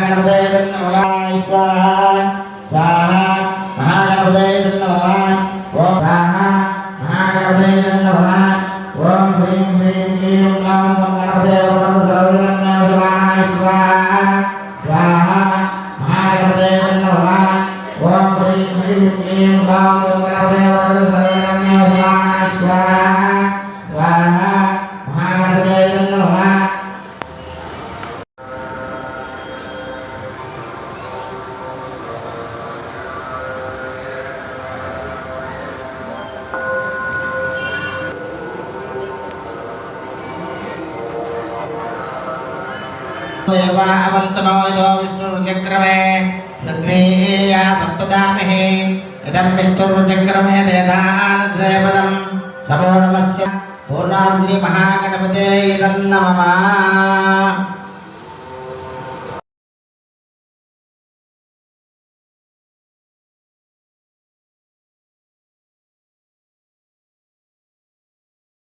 महागणपते नमः स्वाहा स्वाहा महागणपते नमः ओम स्वाहा महागणपते नमः ओम श्रीं ह्रीं क्लीं ग्लौं गणपते नमः स्वाहा स्वाहा महागणपते नमः ओम श्रीं ह्रीं क्लीं ग्लौं गणपते नमः स्वाहा स्वाहा महागणपते नमः देवावन्तनो यदो विष्णुर्चक्रमे तद्वेया सप्तदामहे इदं विष्णुर्चक्रमे देदाद्वैपदं समो नमस्य पूर्णाद्रि महागणपते नमः।